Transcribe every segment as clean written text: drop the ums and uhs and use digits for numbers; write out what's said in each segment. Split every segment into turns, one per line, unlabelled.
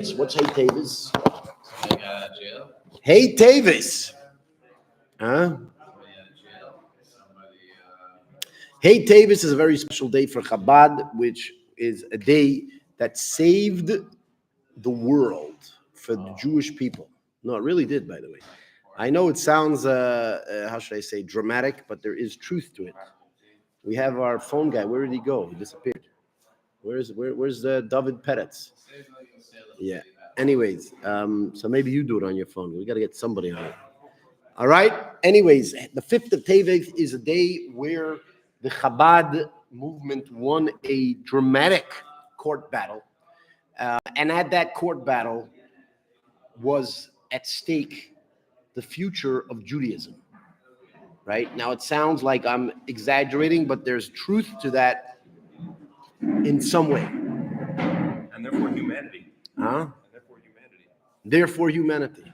What's Hey Tavis? Hey Tavis. Huh? Hey Tavis is a very special day for Chabad, which is a day that saved the world for the Jewish people. No, it really did, by the way. I know it sounds, how should I say, dramatic, but there is truth to it. We have our phone guy. Where did he go? He disappeared. Where's David Peretz? Yeah. Anyways, so maybe you do it on your phone. We got to get somebody on it. All right. Anyways, the 5th of Tevet is a day where the Chabad movement won a dramatic court battle. And at that court battle was at stake the future of Judaism. Right? Now, it sounds like I'm exaggerating, but there's truth to that in some way.
And therefore humanity.
Huh?
And therefore humanity.
Therefore humanity.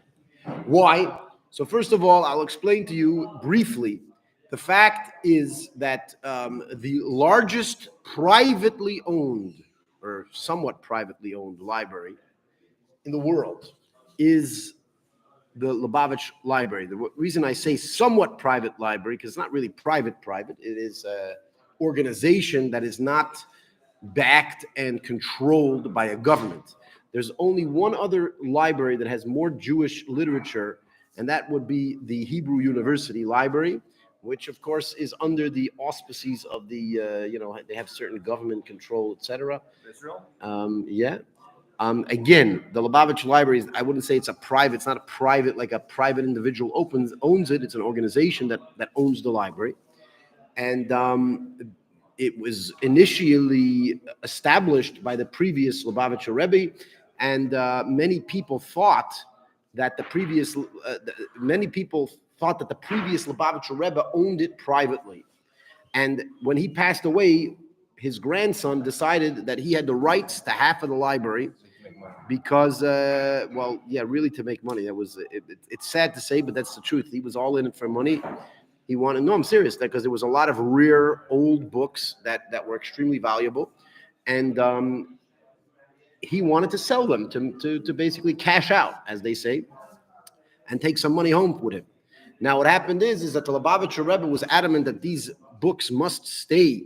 Why? So first of all, I'll explain to you briefly. The fact is that the largest privately owned or somewhat privately owned library in the world is the Lubavitch Library. The reason I say somewhat private library, because it's not really private, it is an organization that is not backed and controlled by a government. There's only one other library that has more Jewish literature, and that would be the Hebrew University Library, which of course is under the auspices of the, they have certain government control, etc.
Israel?
Yeah. Again, the Lubavitch Library, I wouldn't say it's not a private, like a private individual owns it. It's an organization that owns the library. And it was initially established by the previous Lubavitcher Rebbe, and many people thought that the previous Lubavitcher Rebbe owned it privately. And when he passed away, his grandson decided that he had the rights to half of the library because, really to make money. It's sad to say, but that's the truth. He was all in it for money. I'm serious, because there was a lot of rare old books that were extremely valuable, and he wanted to sell them to basically cash out, as they say, and take some money home with him. Now, what happened is that the Lubavitcher Rebbe was adamant that these books must stay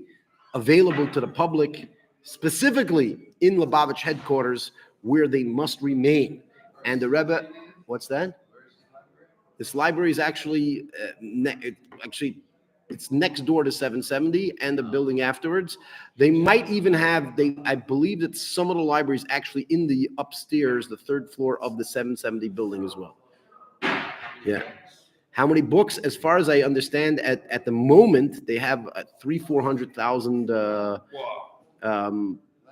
available to the public, specifically in Lubavitch headquarters, where they must remain. And the Rebbe, what's that? This library is actually, it's next door to 770 and the building afterwards. They might even have, I believe that some of the libraries actually in the upstairs, the 3rd floor of the 770 building as well. Yeah. How many books? As far as I understand, at the moment, they have 400,000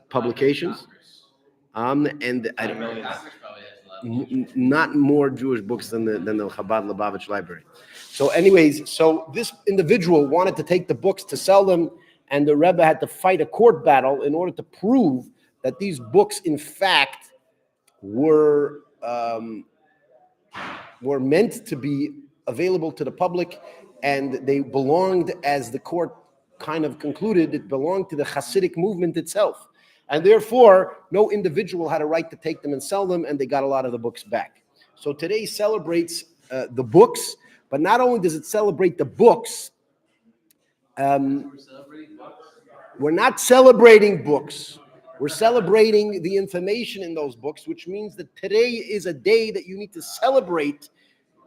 publications. And not more Jewish books than the Chabad Lubavitch Library. So anyways, so this individual wanted to take the books to sell them, and the Rebbe had to fight a court battle in order to prove that these books, in fact, were meant to be available to the public, and they belonged, as the court kind of concluded, it belonged to the Hasidic movement itself. And therefore, no individual had a right to take them and sell them, and they got a lot of the books back. So today celebrates the books, but not only does it celebrate the books, we're not celebrating books. We're celebrating the information in those books, which means that today is a day that you need to celebrate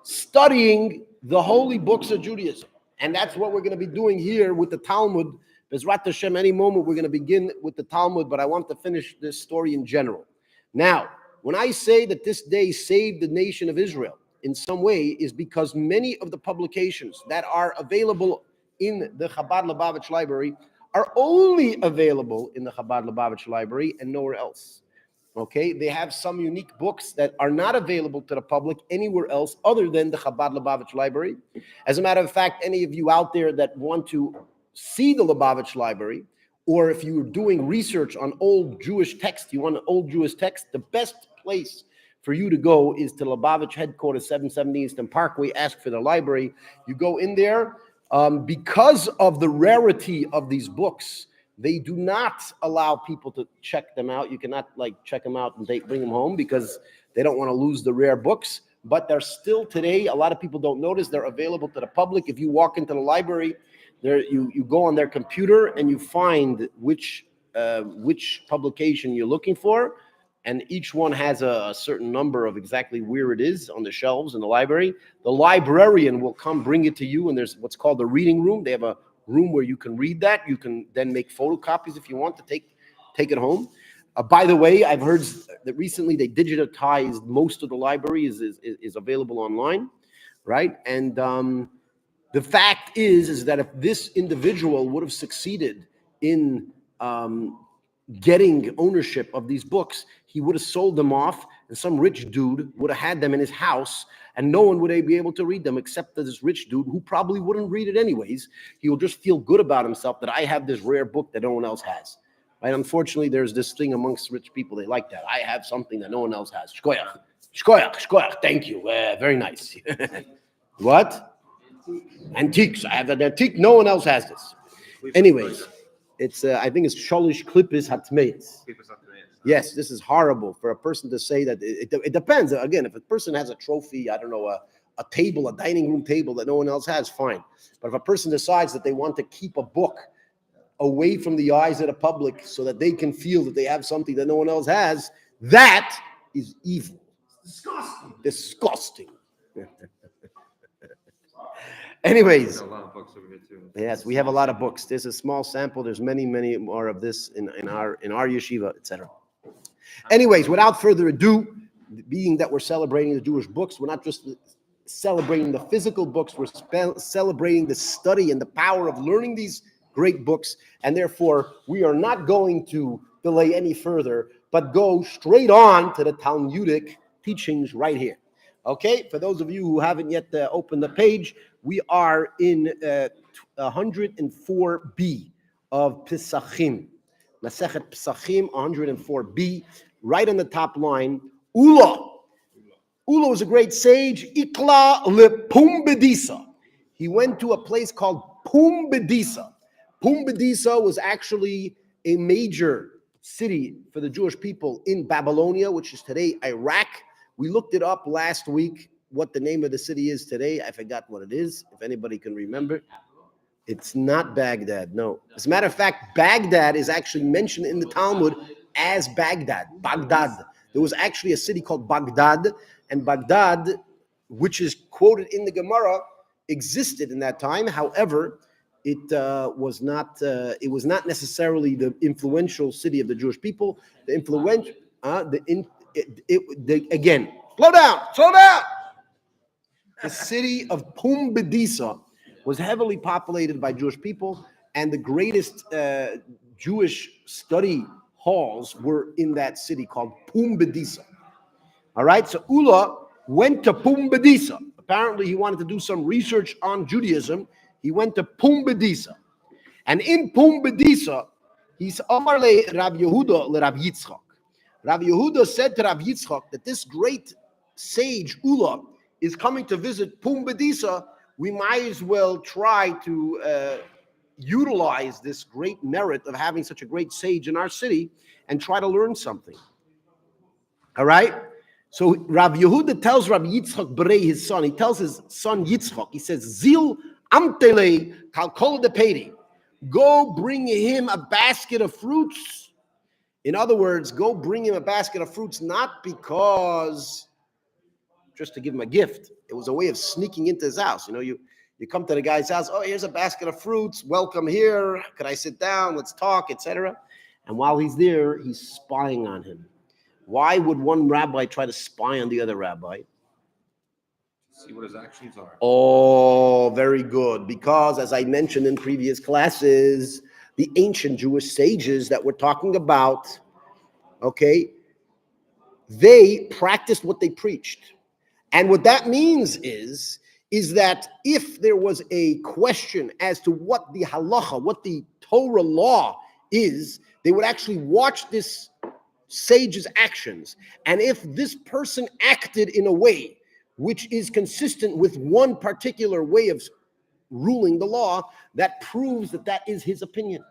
studying the holy books of Judaism. And that's what we're going to be doing here with the Talmud. Bezrat Hashem, any moment we're going to begin with the Talmud, but I want to finish this story in general. Now, when I say that this day saved the nation of Israel in some way, is because many of the publications that are available in the Chabad Lubavitch Library are only available in the Chabad Lubavitch Library and nowhere else. Okay, they have some unique books that are not available to the public anywhere else other than the Chabad Lubavitch Library. As a matter of fact, any of you out there that want to see the Lubavitch Library, or if you're doing research on old Jewish text, you want an old Jewish text, the best place for you to go is to Lubavitch headquarters, 770 Eastern Parkway. Ask for the library. You go in there. Because of the rarity of these books, They do not allow people to check them out. You cannot check them out and bring them home because they don't want to lose the rare books. But they're still today, a lot of people don't notice, they're available to the public. If you walk into the library, you go on their computer and you find which publication you're looking for, and each one has a certain number of exactly where it is on the shelves in the library. The librarian will come bring it to you, and there's what's called the reading room. They have a room where you can read that. You can then make photocopies if you want to take it home. By the way, I've heard that recently they digitized most of the library is available online, right? And the fact is that if this individual would have succeeded in getting ownership of these books, he would have sold them off, and some rich dude would have had them in his house, and no one would be able to read them except this rich dude who probably wouldn't read it anyways. He will just feel good about himself that I have this rare book that no one else has. Right? Unfortunately, there's this thing amongst rich people. They like that. I have something that no one else has. Shkoyach, shkoyach, shkoyach. Thank you. Very nice. What? Antiques. I have an antique. No one else has this. Anyways, it's I think it's Sholish Klippis Hatmeis. Yes, this is horrible for a person to say that. It depends. Again, if a person has a trophy, I don't know, a table, a dining room table that no one else has, fine. But if a person decides that they want to keep a book away from the eyes of the public so that they can feel that they have something that no one else has, that is evil. Disgusting. Disgusting. Anyways,
a lot of books over here too.
Yes, we have a lot of books. There's a small sample. There's many more of this in our yeshiva, etc. Anyways, without further ado, being that we're celebrating the Jewish books, we're not just celebrating the physical books, we're celebrating the study and the power of learning these great books, and therefore we are not going to delay any further, but go straight on to the Talmudic teachings right here. Okay, for those of you who haven't yet opened the page, we are in 104b of Pesachim. Masechet Pesachim, 104b, right on the top line. Ula was a great sage. Ikla lepumbedisa. He went to a place called Pumbedisa. Pumbedisa was actually a major city for the Jewish people in Babylonia, which is today Iraq. We looked it up last week, what the name of the city is today. I forgot what it is, if anybody can remember. It's not Baghdad, no. As a matter of fact, Baghdad is actually mentioned in the Talmud as Baghdad. There was actually a city called Baghdad, and Baghdad, which is quoted in the Gamara, existed in that time. However, it was not necessarily the influential city of the Jewish people. The influential, again, slow down. The city of Pumbedisa was heavily populated by Jewish people, and the greatest Jewish study halls were in that city called Pumbedisa. All right, so Ula went to Pumbedisa. Apparently, he wanted to do some research on Judaism. He went to Pumbedisa. And in Pumbedisa, he's Amar le Rabbi Yehuda le Rabbi Yitzchak. Rabbi Yehuda said to Rabbi Yitzchak that this great sage, Ula, is coming to visit Pumbedisa. We might as well try to utilize this great merit of having such a great sage in our city and try to learn something. All right? So Rabbi Yehuda tells Rabbi Yitzchak Berei, his son, he tells his son Yitzchak, he says, Zil amtele kalkol depedi. Go bring him a basket of fruits. In other words, go bring him a basket of fruits, not because just to give him a gift. It was a way of sneaking into his house. You know, you come to the guy's house, oh, here's a basket of fruits. Welcome here. Could I sit down? Let's talk, etc. And while he's there, he's spying on him. Why would one rabbi try to spy on the other rabbi?
See what his actions are.
Oh, very good. Because as I mentioned in previous classes, the ancient Jewish sages that we're talking about, okay, they practiced what they preached. And what that means is that if there was a question as to what the halacha, what the Torah law is, they would actually watch this sage's actions. And if this person acted in a way which is consistent with one particular way of ruling the law, that proves that that is his opinion.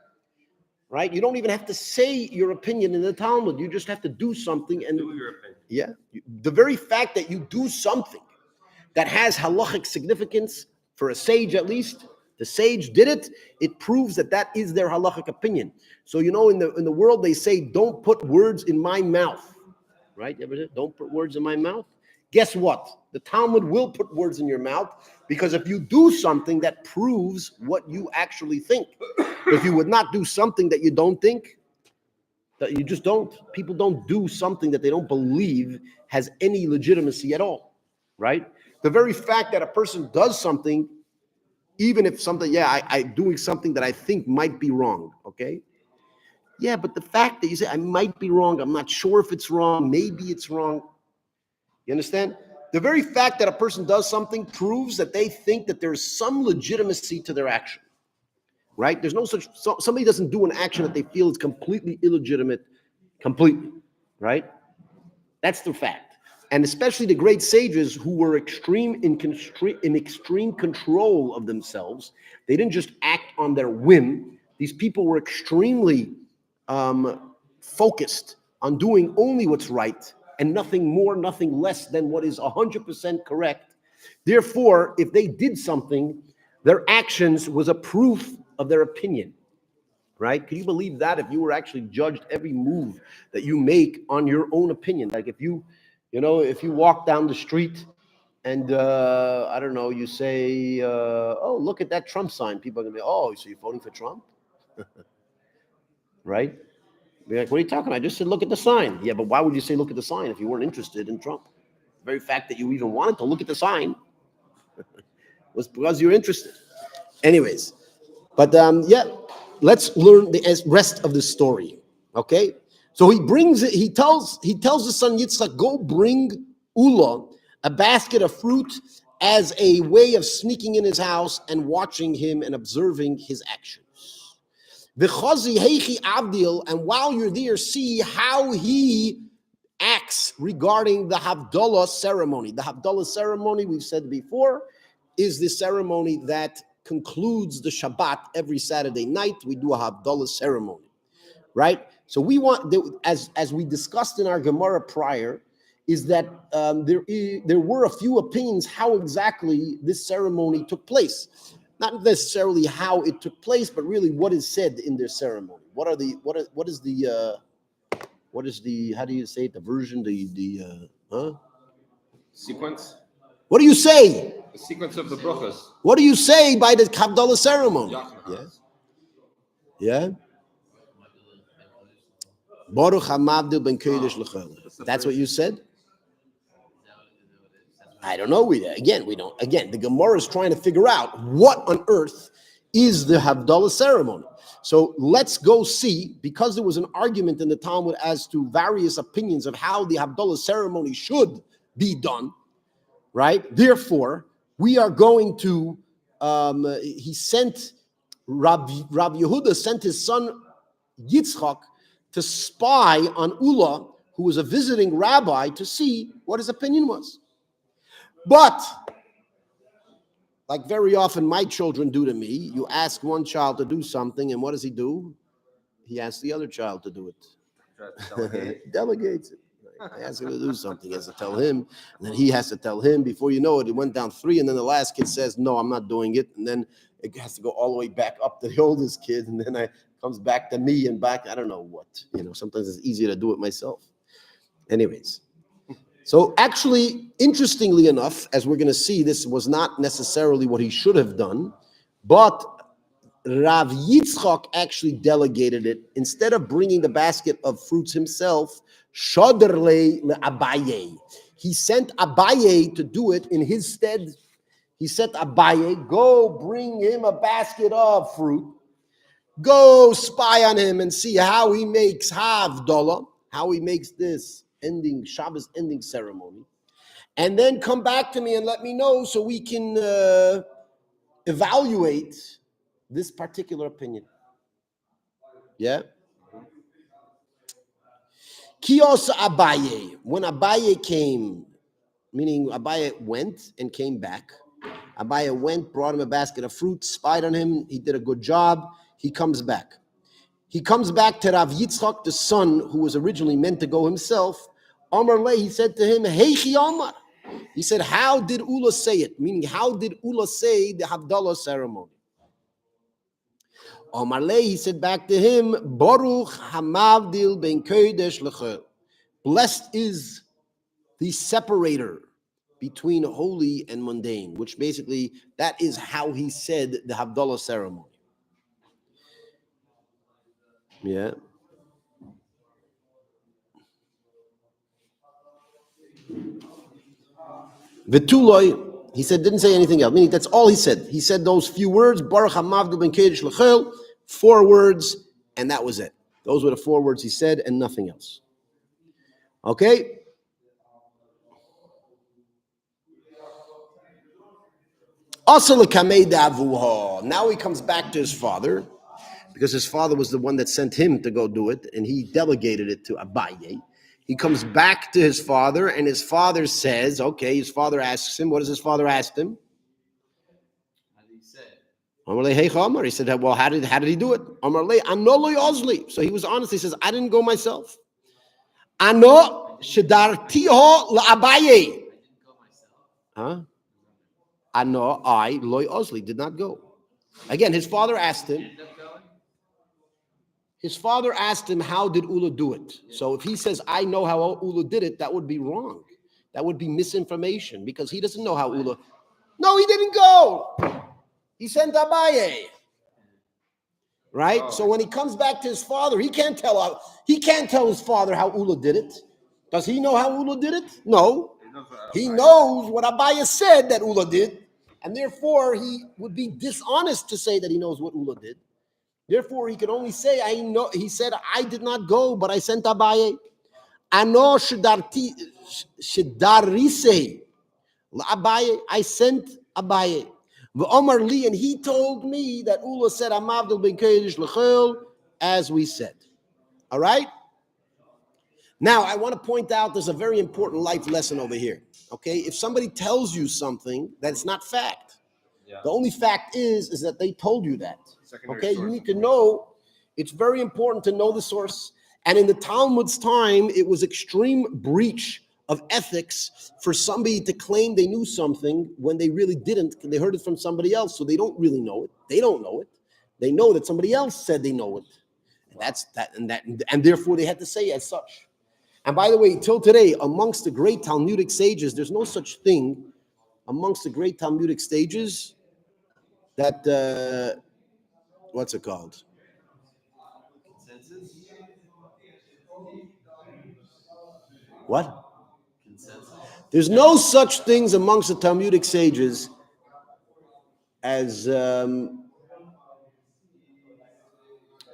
right? You don't even have to say your opinion in the Talmud. You just have to do something. And
Do your opinion.
yeah, the very fact that you do something that has halachic significance, for a sage at least, the sage did it, it proves that that is their halachic opinion. So, in the world, they say, don't put words in my mouth, right? You ever say, don't put words in my mouth? Guess what? The Talmud will put words in your mouth, because if you do something that proves what you actually think, if you would not do something that you don't think, that you just don't. People don't do something that they don't believe has any legitimacy at all, right? The very fact that a person does something, even if something, I doing something that I think might be wrong, okay? Yeah, but the fact that you say, I might be wrong, I'm not sure if it's wrong, maybe it's wrong. You understand? The very fact that a person does something proves that they think that there's some legitimacy to their action, right? There's no such, somebody doesn't do an action that they feel is completely illegitimate, completely, right? That's the fact. And especially the great sages who were extreme in extreme control of themselves. They didn't just act on their whim. These people were extremely focused on doing only what's right and nothing more, nothing less than what is 100% correct. Therefore, if they did something, their actions was a proof of their opinion. Right? Can you believe that if you were actually judged every move that you make on your own opinion? Like if you walk down the street and I don't know, you say, oh, look at that Trump sign. People are gonna be, oh, so you're voting for Trump? Right? Be like, what are you talking about? I just said, look at the sign. Yeah, but why would you say look at the sign if you weren't interested in Trump? The very fact that you even wanted to look at the sign was because you're interested. Anyways, but let's learn the rest of the story. Okay, so he brings it. He tells the son Yitzchak, go bring Ula a basket of fruit as a way of sneaking in his house and watching him and observing his actions. V'chazi heichi abdil, and while you're there, see how he acts regarding the Havdalah ceremony. The Havdalah ceremony, we've said before, is the ceremony that concludes the Shabbat every Saturday night. We do a Havdalah ceremony, right? So we want, as we discussed in our Gemara prior, is that there were a few opinions how exactly this ceremony took place. Not necessarily how it took place, but really what is said in their ceremony. What is the how do you say it? The version,
Sequence?
What do you say?
The sequence of the brachas.
What do you say by the Kabbalah ceremony? Yeah. Baruch Hamavdil ben Kodesh l'chol. That's what you said? I don't know. We don't. Again, the Gemara is trying to figure out what on earth is the Havdalah ceremony. So let's go see, because there was an argument in the Talmud as to various opinions of how the Havdalah ceremony should be done, right? Therefore, we are going to, he sent, Rabbi Yehuda sent his son Yitzchak to spy on Ula, who was a visiting rabbi, to see what his opinion was. But, like very often my children do to me, you ask one child to do something, and what does he do? He asks the other child to do it. Delegates it. I ask him to do something. He has to tell him, and then he has to tell him. Before you know it, it went down 3, and then the last kid says, no, I'm not doing it. And then it has to go all the way back up to the oldest kid, and then it comes back to me and back. I don't know what. Sometimes it's easier to do it myself. Anyways. So actually, interestingly enough, as we're going to see, this was not necessarily what he should have done, but Rav Yitzchak actually delegated it. Instead of bringing the basket of fruits himself, Shoderle Abaye. He sent Abaye to do it in his stead. He said, Abaye, go bring him a basket of fruit. Go spy on him and see how he makes Havdalah, how he makes this Shabbos ending ceremony. And then come back to me and let me know so we can evaluate this particular opinion. Yeah? Kios Abaye. When Abaye came, meaning Abaye went and came back. Abaye went, brought him a basket of fruit, spied on him. He did a good job. He comes back. he comes back to Rav Yitzchak, the son, who was originally meant to go himself. Amar le, he said to him, Heichi Amar. He said, how did Ula say it? Meaning, how did Ula say the Havdalah ceremony? Amar le, he said back to him, Baruch hamavdil ben kodesh lechel. Blessed is the separator between holy and mundane, which basically, that is how he said the Havdalah ceremony. Yeah. Vituloi, he said, didn't say anything else. Meaning that's all he said. He said those few words, Baruch HaMavdil Ben Kodesh L'Chel, 4 words, and that was it. Those were the 4 words he said and nothing else. Okay? Now he comes back to his father, because his father was the one that sent him to go do it, and he delegated it to Abaye. He comes back to his father, and his father says, okay, his father asks him, what does his father ask him?
How did he say?
He said, well, how did he do it? So he was honest. He says, I didn't go myself. Ano shadartiho la'abaye. Huh? Ano, I, loy ozli, did not go. Again, his father asked him. How did Ula do it? So if he says, I know how Ula did it, that would be wrong. That would be misinformation, because he doesn't know how Ula. No, he didn't go. He sent Abaye. Right? Oh. So when he comes back to his father, he can't tell his father how Ula did it. Does he know how Ula did it? No. He knows what Abaye said that Ula did, and therefore he would be dishonest to say that he knows what Ula did. Therefore, he could only say, I know. He said, I did not go, but I sent Abaye. Ano shidarise. Abaye, I sent Abaye. Omar Li, and he told me that Ula said, Amavdil ben Kodesh L'Chel, as we said. All right? Now, I want to point out there's a very important life lesson over here. Okay? If somebody tells you something, that's not fact. Yeah. The only fact is that they told you that. Okay? You need to know, it's very important to know the source. And in the Talmud's time, it was extreme breach of ethics for somebody to claim they knew something when they really didn't. They heard it from somebody else, so they don't really know it. They don't know it. They know that somebody else said they know it. And therefore they had to say as such. And by the way, till today, amongst the great Talmudic sages, there's no such thing amongst the great Talmudic sages that what's it called?
Consensus?
What?
Consensus.
There's no such things amongst the Talmudic sages as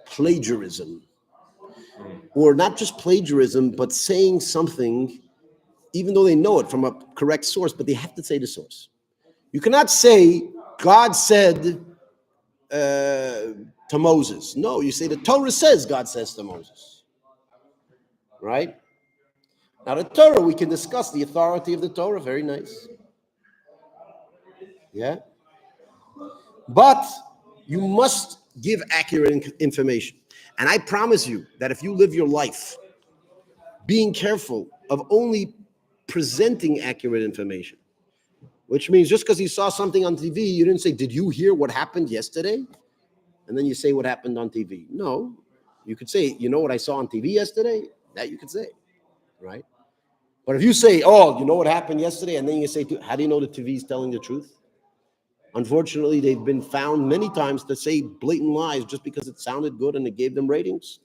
plagiarism. Or not just plagiarism, but saying something, even though they know it from a correct source, but they have to say the source. You cannot say, God said to Moses. No, you say the Torah says God says to Moses. Right? Now the Torah, we can discuss the authority of the Torah. Very nice. Yeah? But you must give accurate information. And I promise you that if you live your life being careful of only presenting accurate information, which means just because you saw something on TV, you didn't say, did you hear what happened yesterday? And then you say what happened on TV. No, you could say, you know what I saw on TV yesterday? That you could say, right? But if you say, oh, you know what happened yesterday? And then you say, how do you know the TV is telling the truth? Unfortunately, they've been found many times to say blatant lies just because it sounded good and it gave them ratings.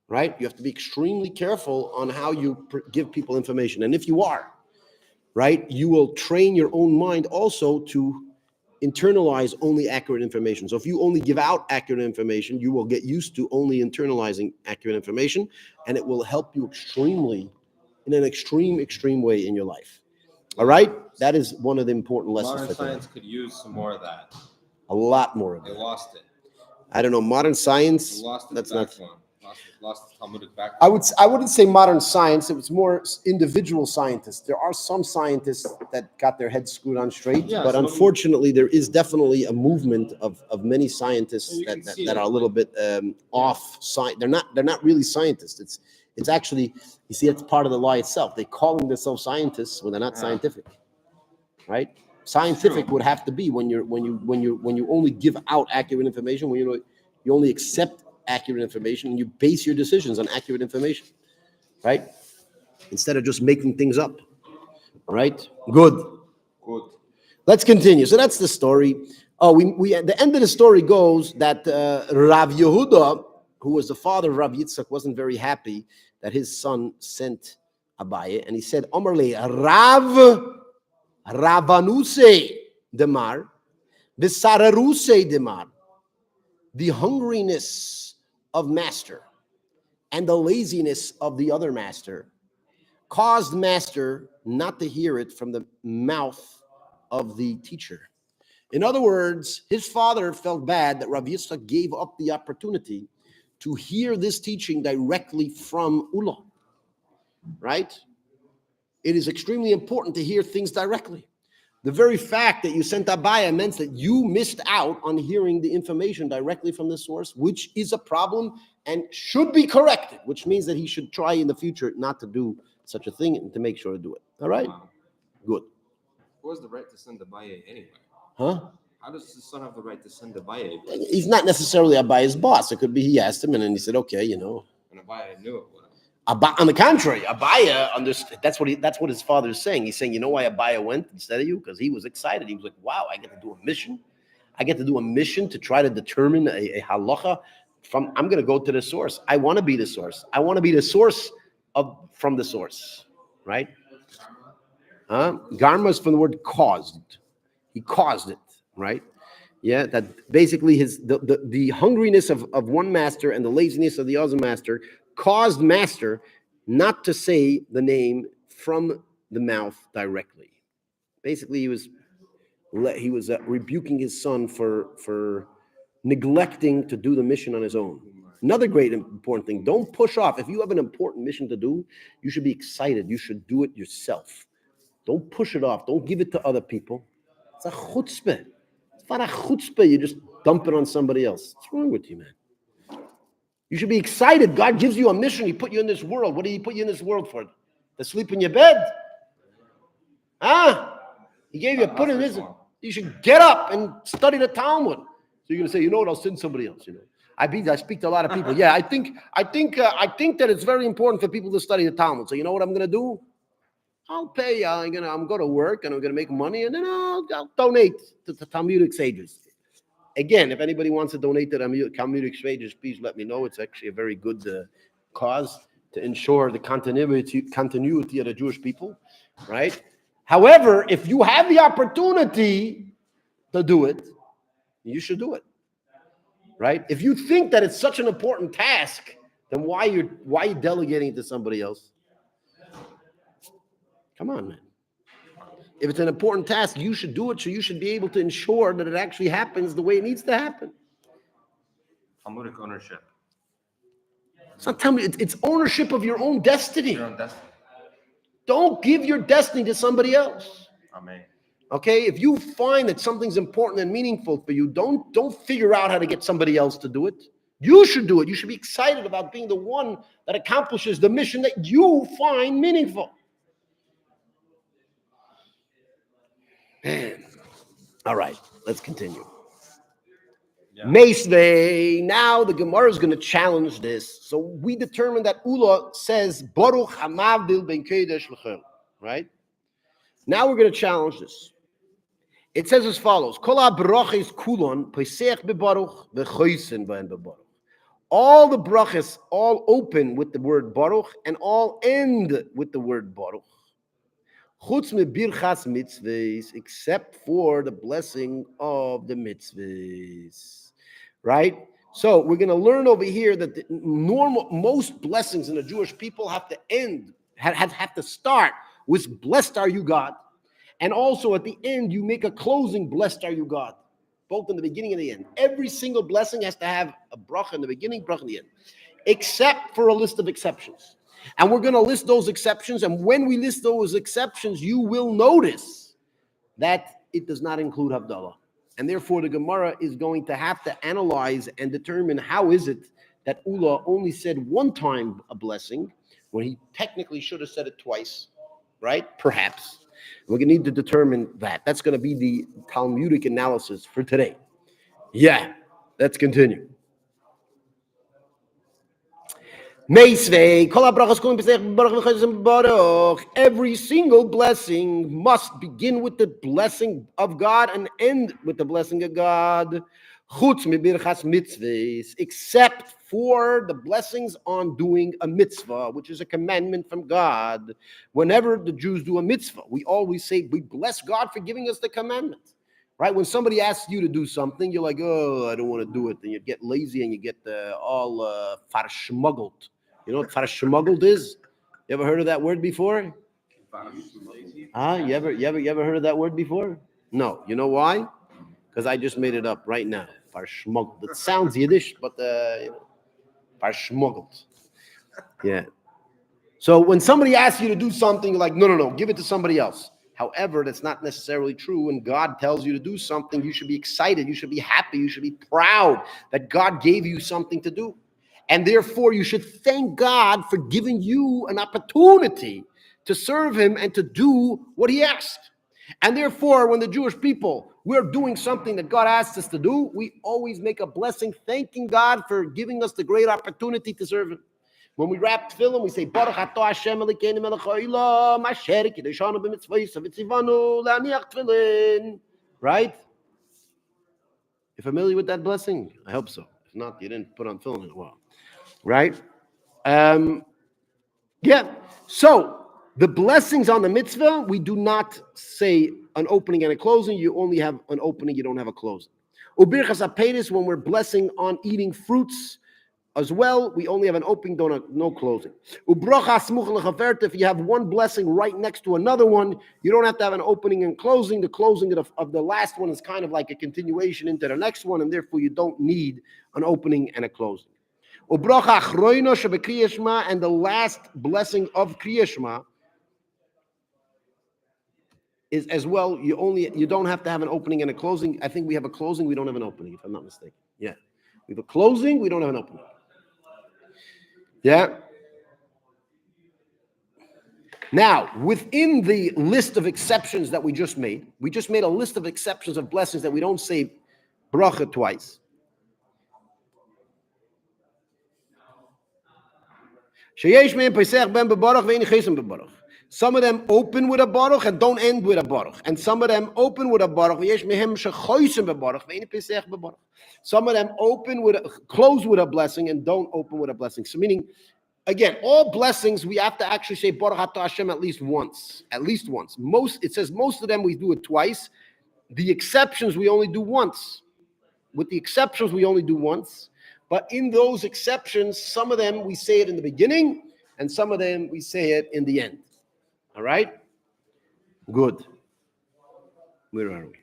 Right? You have to be extremely careful on how you give people information. And if you are, right, you will train your own mind also to internalize only accurate information. So if you only give out accurate information, you will get used to only internalizing accurate information, and it will help you extremely, in an extreme way in your life. All right? That is one of the important lessons.
Modern science could use some more of that.
A lot more of
They
that.
lost it.
I don't know, modern science,
lost
that's not...
Lost the Talmudic background.
I wouldn't say modern science. It was more individual scientists. There are some scientists that got their heads screwed on straight,
Yeah,
but
some of them-
unfortunately, there is definitely a movement of many scientists
And you can
that
see
are
it,
a little bit off science. They're not really scientists. It's actually, you see, it's part of the lie itself. They calling themselves scientists when they're not
Yeah.
scientific, right? Scientific would have to be when you only give out accurate information, when you only accept accurate information, and you base your decisions on accurate information, right? Instead of just making things up, right? Good.
Good.
Let's continue. So that's the story. Oh, we the end of the story goes that Rav Yehuda, who was the father of Rav Yitzchak, wasn't very happy that his son sent Abaye, and he said, Omerle, Ravanuse Demar, Visararuse Demar, the hungriness of master and the laziness of the other master caused master not to hear it from the mouth of the teacher. In other words, his father felt bad that Rav Yitzchak gave up the opportunity to hear this teaching directly from Ullah, right? It is extremely important to hear things directly. The very fact that you sent Abaya meant that you missed out on hearing the information directly from the source, which is a problem and should be corrected, which means that he should try in the future not to do such a thing and to make sure to do it. All right?
Wow.
Good.
Who has the right to send the Baye anyway?
Huh?
How does the son have the right to send the Baye?
He's not necessarily Abaya's boss. It could be he asked him and then he said, okay, you know.
And Abaye knew it.
On the contrary, Abaya understood. That's what his father is saying. He's saying, you know why Abaya went instead of you? Because he was excited. He was like, wow, I get to do a mission. I get to do a mission to try to determine a halacha from. I'm going to go to the source. I want to be the source. I want to be the source from the source, right? Garma is from the word caused. He caused it, right? Yeah, that basically the hungriness of one master and the laziness of the other master caused master not to say the name from the mouth directly. Basically, he was rebuking his son for neglecting to do the mission on his own. Another great important thing: don't push off. If you have an important mission to do, you should be excited. You should do it yourself. Don't push it off. Don't give it to other people. It's a chutzpah. It's not a chutzpah. You just dump it on somebody else. What's wrong with you, man? You should be excited. God gives you a mission. He put you in this world. What did he put you in this world for? To sleep in your bed? Huh? He gave you a put in this. You should get up and study the Talmud. So you're gonna say, you know what? I'll send somebody else. You know, I speak to a lot of people. Yeah, I think that it's very important for people to study the Talmud. So you know what I'm gonna do? I'll pay. I'm gonna go to work and I'm gonna make money, and then I'll donate to the Talmudic sages. Again, if anybody wants to donate to the Talmudic sages, please let me know. It's actually a very good cause to ensure the continuity of the Jewish people, right? However, if you have the opportunity to do it, you should do it, right? If you think that it's such an important task, then why are you delegating it to somebody else? Come on, man. If it's an important task, you should do it, so you should be able to ensure that it actually happens the way it needs to happen.
Talmudic ownership.
It's not Talmud, it's ownership of your own destiny.
Your own destiny.
Don't give your destiny to somebody else.
Amen.
Okay? If you find that something's important and meaningful for you, don't figure out how to get somebody else to do it. You should do it. You should be excited about being the one that accomplishes the mission that you find meaningful. Man. All right, let's continue. Yeah. Meisvei, now the Gemara is going to challenge this. So we determined that Ula says, Baruch hamavdil ben kodesh l'chel, right? Now we're going to challenge this. It says as follows, Kol ha-brachos kulon pesach bebaruch v'choisen b'en bebaruch. All the brachas all open with the word Baruch and all end with the word Baruch. Chutz me birchas mitzvahs, except for the blessing of the mitzvahs, right? So we're going to learn over here that the most blessings in the Jewish people have to end, have to start with blessed are you God, and also at the end you make a closing blessed are you God, both in the beginning and the end. Every single blessing has to have a bracha in the beginning, bracha in the end. except for a list of exceptions. And we're going to list those exceptions. And when we list those exceptions, you will notice that it does not include Havdalah. And therefore, the Gemara is going to have to analyze and determine how is it that Ula only said one time a blessing when he technically should have said it twice, right? Perhaps. We're going to need to determine that. That's going to be the Talmudic analysis for today. Yeah, let's continue. Every single blessing must begin with the blessing of God and end with the blessing of God. Except for the blessings on doing a mitzvah, which is a commandment from God. Whenever the Jews do a mitzvah, we always say, we bless God for giving us the commandment. Right? When somebody asks you to do something, you're like, oh, I don't want to do it. And you get lazy and you get all farshmuggled. You know what farshmuggled is? You ever heard of that word before? You ever heard of that word before? No. You know why? Because I just made it up right now. Farshmuggled. It sounds Yiddish, but farshmuggled. Yeah. So when somebody asks you to do something, you're like, no, give it to somebody else. However, that's not necessarily true. When God tells you to do something, you should be excited. You should be happy. You should be proud that God gave you something to do. And therefore, you should thank God for giving you an opportunity to serve him and to do what he asked. And therefore, when the Jewish people, we're doing something that God asked us to do, we always make a blessing, thanking God for giving us the great opportunity to serve him. When we wrap tefillin, we say, Baruch atah Hashem Elokeinu melech haolam, asher kiddushanu b'mitzvosav v'tzivanu le'aniach tefillin. Right? You familiar with that blessing? I hope so. If not, you didn't put on tefillin in a while. Right? Yeah. So the blessings on the mitzvah, we do not say an opening and a closing. You only have an opening, you don't have a closing. Ubirchas apedis, when we're blessing on eating fruits as well, we only have an opening, don't have no closing. Ubrocha smuch lechaverta, if you have one blessing right next to another one, you don't have to have an opening and closing. The closing of the last one is kind of like a continuation into the next one, and therefore you don't need an opening and a closing. Ubrocha achroino shebekriya shema, and the last blessing of kriya shema is as well, you don't have to have an opening and a closing. I think we have a closing, we don't have an opening, if I'm not mistaken. Yeah. We have a closing, we don't have an opening. Yeah. Now, within the list of exceptions that we just made a list of exceptions of blessings that we don't say bracha twice. Some of them open with a baruch and don't end with a baruch. And some of them open with a baruch. Some of them close with a blessing and don't open with a blessing. So meaning, again, all blessings, we have to actually say Baruch Atah Hashem at least once. At least once. It says most of them we do it twice. The exceptions we only do once. With the exceptions we only do once. But in those exceptions, some of them we say it in the beginning, and some of them we say it in the end. All right? Good. Where are we?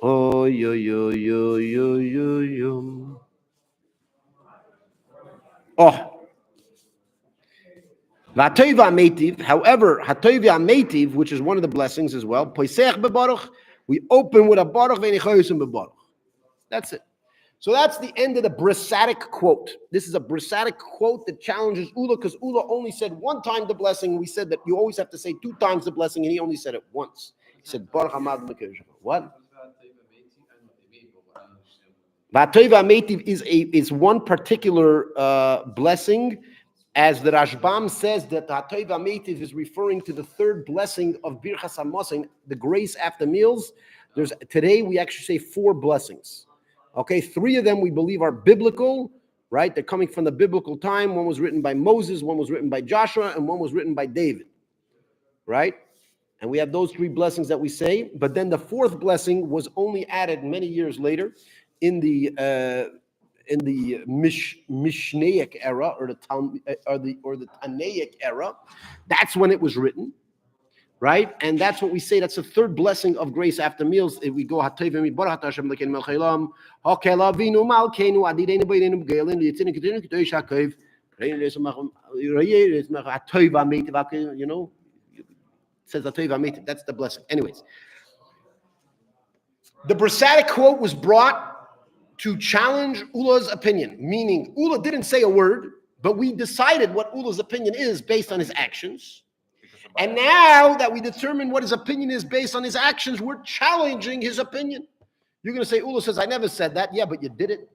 Oh, yo, yo, yo, yo, yo, yo. Oh. However, which is one of the blessings as well, we open with a baruch. That's it. So that's the end of the Brisatic quote. This is a Brisatic quote that challenges Ula, because Ula only said one time the blessing. We said that you always have to say two times the blessing, and he only said it once. He said, Baruch Hamad L'Kesh. What? V'atova Meitiv is one particular blessing, as the Rashbam says that Atova Meitiv is referring to the third blessing of Birchas HaMasin, the grace after meals. Today we actually say 4 blessings. Okay, 3 of them we believe are biblical, right? They're coming from the biblical time. One was written by Moses, one was written by Joshua, and one was written by David, right? And we have those 3 blessings that we say. But then the 4th blessing was only added many years later in the Mishnaic era or the Tanaic era. That's when it was written. right? And that's what we say. That's the third blessing of grace after meals. If we go, you know, it says that's the blessing. Anyways, the Brasadic quote was brought to challenge Ulla's opinion, meaning Ulla didn't say a word, but we decided what Ulla's opinion is based on his actions. And now that we determine what his opinion is based on his actions, we're challenging his opinion. You're going to say, Ulla says, I never said that. Yeah, but you did it.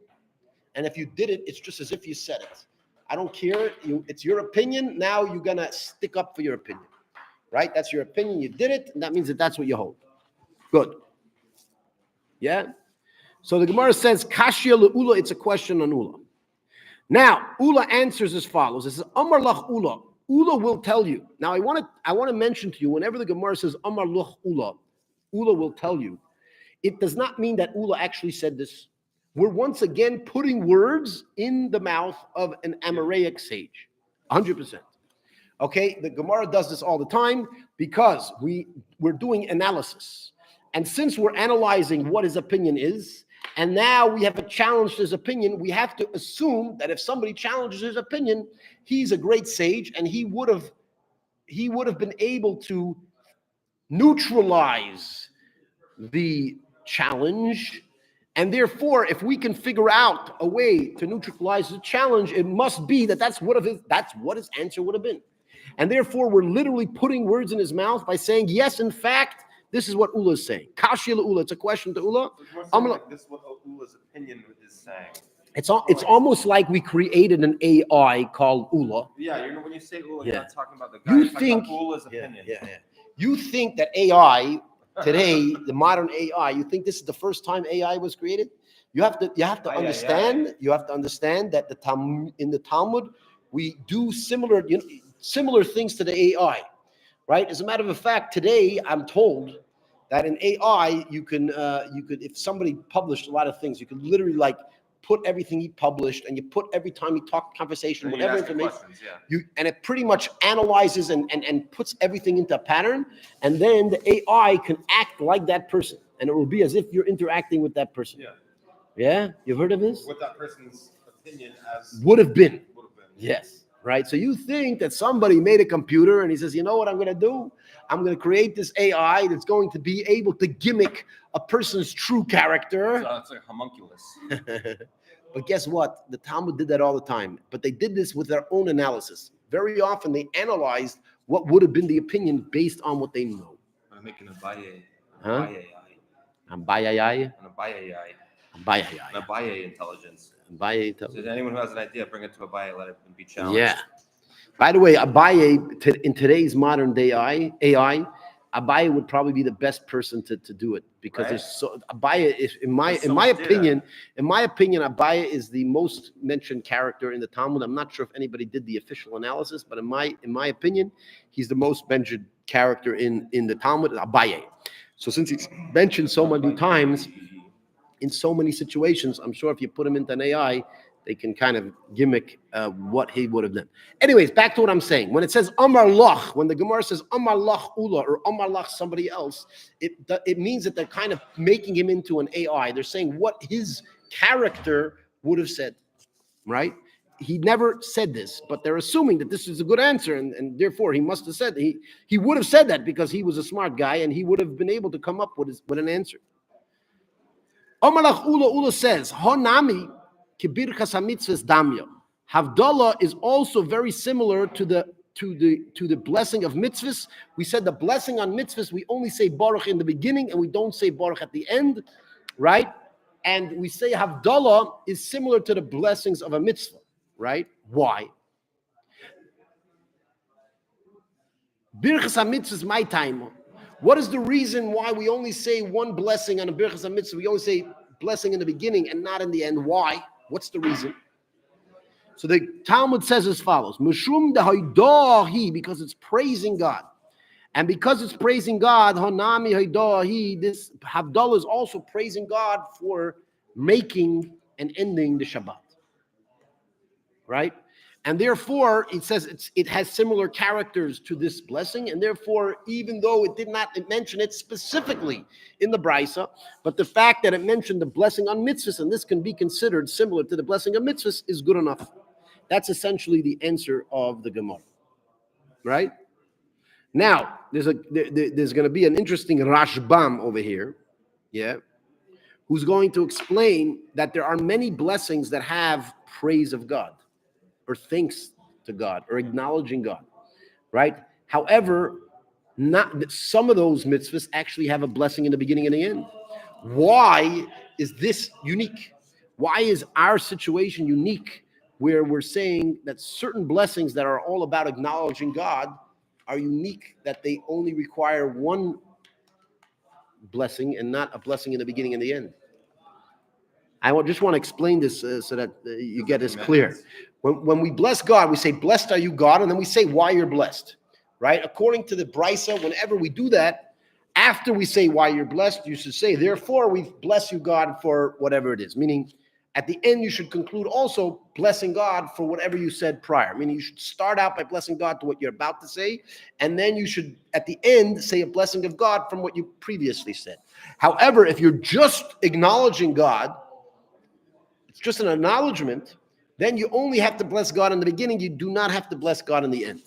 And if you did it, it's just as if you said it. I don't care. It's your opinion. Now you're going to stick up for your opinion. Right? That's your opinion. You did it. And that means that that's what you hold. Good. Yeah? So the Gemara says, Kashya le'ula, it's a question on Ulla. Now, Ulla answers as follows. It says, Amar lach Ulla. Ulla will tell you. Now, I want to mention to you, whenever the Gemara says Amar lach Ulla, Ulla will tell you. It does not mean that Ulla actually said this. We're once again putting words in the mouth of an Amaraic sage. 100%. Okay, the Gemara does this all the time because we're doing analysis. And since we're analyzing what his opinion is, and now we have to challenge his opinion, we have to assume that if somebody challenges his opinion, he's a great sage, and he would have been able to neutralize the challenge. And therefore, if we can figure out a way to neutralize the challenge, it must be that's what his answer would have been. And therefore, we're literally putting words in his mouth by saying, yes, in fact, this is what Ulla is saying. Kashya le'ula, it's a question to Ulla.
This is what Ulla's opinion is saying.
It's almost like we created an AI called Ulla.
Yeah, when you say Ulla, you're not talking about the guy.
You think
Ulla's opinion.
Yeah. You think that AI today, the modern AI, you think this is the first time AI was created? You have to understand. You have to understand that in the Talmud we do similar things to the AI, right? As a matter of fact, today I'm told that in AI you could if somebody published a lot of things, you could literally like put everything he published, and you put every time he talked conversation, whatever information, and it pretty much analyzes and puts everything into a pattern, and then the AI can act like that person, and it will be as if you're interacting with that person. Yeah, you've heard of this?
What that person's opinion as
would have been. Yes. Right. So you think that somebody made a computer and he says, you know what I'm going to do? I'm going to create this AI that's going to be able to gimmick a person's true character.
So it's like homunculus.
But guess what? The Talmud did that all the time. But they did this with their own analysis. Very often they analyzed what would have been the opinion based on what they know.
I'm making a Abaye.
Abaye.
An Abaye intelligence. So anyone who has an idea, bring it to Abaye, let it be challenged.
Yeah. By the way, Abaye, in today's modern day AI, Abaye would probably be the best person to do it, because Abaye is, in my opinion, Abaye is the most mentioned character in the Talmud. I'm not sure if anybody did the official analysis, but in my opinion, he's the most mentioned character in the Talmud, Abaye. So since he's mentioned so many times, in so many situations, I'm sure if you put him into an AI, they can kind of gimmick what he would have done. Anyways, back to what I'm saying. When it says Amar Lach, when the Gemara says Amar Lach Ula or Amar Lach somebody else, it means that they're kind of making him into an AI. They're saying what his character would have said, right? He never said this, but they're assuming that this is a good answer, and therefore he must have said he would have said that because he was a smart guy and he would have been able to come up with an answer. Amalach Ula says, Honami kibirchas hamitzvahs damya. Havdalah is also very similar to the blessing of mitzvahs. We said the blessing on mitzvahs, we only say baruch in the beginning and we don't say baruch at the end, right? And we say Havdalah is similar to the blessings of a mitzvah, right? Why? Birchas hamitzvahs my time. What is the reason why we only say one blessing on a Birchas HaMitzvah? We only say blessing in the beginning and not in the end. Why? What's the reason? So the Talmud says as follows: Mishum dehaydahi, because it's praising God. And because it's praising God, Honami haydahi, this Havdalah is also praising God for making and ending the Shabbat. Right? And therefore, it says it has similar characters to this blessing. And therefore, even though it did not mention it specifically in the Brisa, but the fact that it mentioned the blessing on mitzvahs, and this can be considered similar to the blessing of mitzvahs, is good enough. That's essentially the answer of the Gemara. Right? Now, there's going to be an interesting Rashbam over here, yeah, who's going to explain that there are many blessings that have praise of God, or thanks to God, or acknowledging God, right? However, not some of those mitzvahs actually have a blessing in the beginning and the end. Why is this unique? Why is our situation unique, where we're saying that certain blessings that are all about acknowledging God are unique, that they only require one blessing and not a blessing in the beginning and the end? I just want to explain this so that you get this clear. When we bless God, we say, blessed are you, God, and then we say why you're blessed, right? According to the Brisa, whenever we do that, after we say why you're blessed, you should say, therefore, we bless you, God, for whatever it is. Meaning, at the end, you should conclude also blessing God for whatever you said prior. Meaning, you should start out by blessing God to what you're about to say, and then you should, at the end, say a blessing of God from what you previously said. However, if you're just acknowledging God, it's just an acknowledgement, then you only have to bless God in the beginning. You do not have to bless God in the end,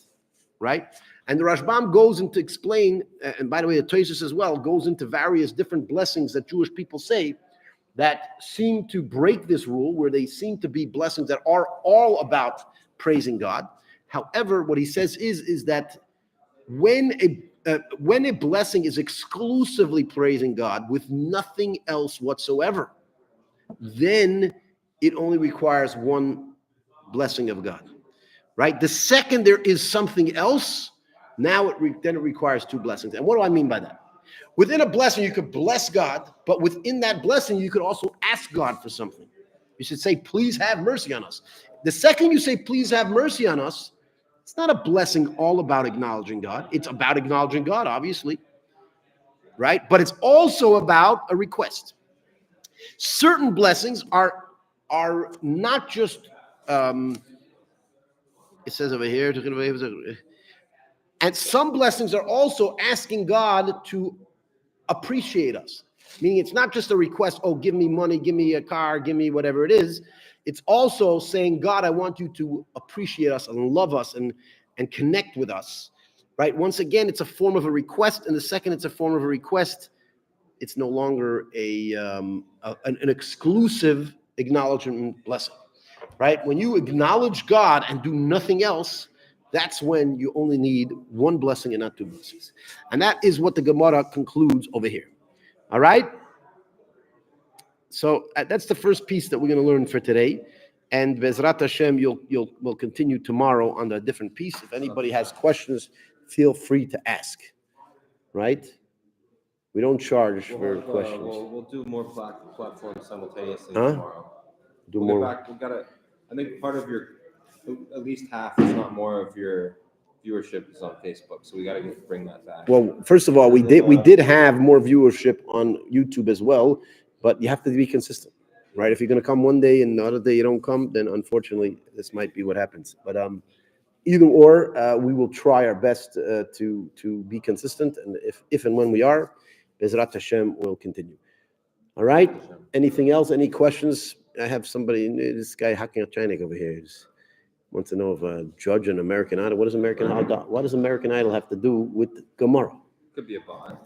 right? And the Rashbam goes into explain, and by the way, the Tosfos as well, goes into various different blessings that Jewish people say that seem to break this rule, where they seem to be blessings that are all about praising God. However, what he says is that when a blessing is exclusively praising God with nothing else whatsoever, then it only requires one blessing of God, right? The second there is something else, now then it requires two blessings. And what do I mean by that? Within a blessing, you could bless God, but within that blessing, you could also ask God for something. You should say, please have mercy on us. The second you say, please have mercy on us, it's not a blessing all about acknowledging God. It's about acknowledging God, obviously, right? But it's also about a request. Certain blessings are not just, it says over here, and some blessings are also asking God to appreciate us. Meaning it's not just a request, oh, give me money, give me a car, give me whatever it is. It's also saying, God, I want you to appreciate us and love us and connect with us, right? Once again, it's a form of a request. And the second it's a form of a request, it's no longer an exclusive acknowledgement blessing, right? When you acknowledge God and do nothing else, that's when you only need one blessing and not two blessings. And that is what the Gemara concludes over here. All right? So that's the first piece that we're going to learn for today. And Bezrat Hashem, we'll continue tomorrow on a different piece. If anybody has questions, feel free to ask. Right? We don't charge for questions.
We'll do more platforms simultaneously tomorrow. I think part of your, at least half, if not more, of your viewership is on Facebook, so we got to bring that back.
Well, first of all, we did have more viewership on YouTube as well, but you have to be consistent, right? If you're going to come one day and the other day you don't come, then unfortunately this might be what happens. But either or, we will try our best to be consistent, and if and when we are, Bezrat Hashem will continue. All right. Anything else? Any questions? I have somebody. This guy Hakim Chainik over here wants to know if a judge in American Idol. What does American Idol have to do with Gamara?
Could be a bot.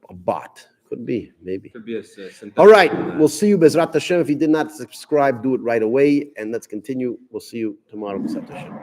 A bot. Could be, maybe.
Could be a synthetic.
All right. We'll see you, Bezrat Hashem. If you did not subscribe, do it right away. And let's continue. We'll see you tomorrow, Bezrat Hashem.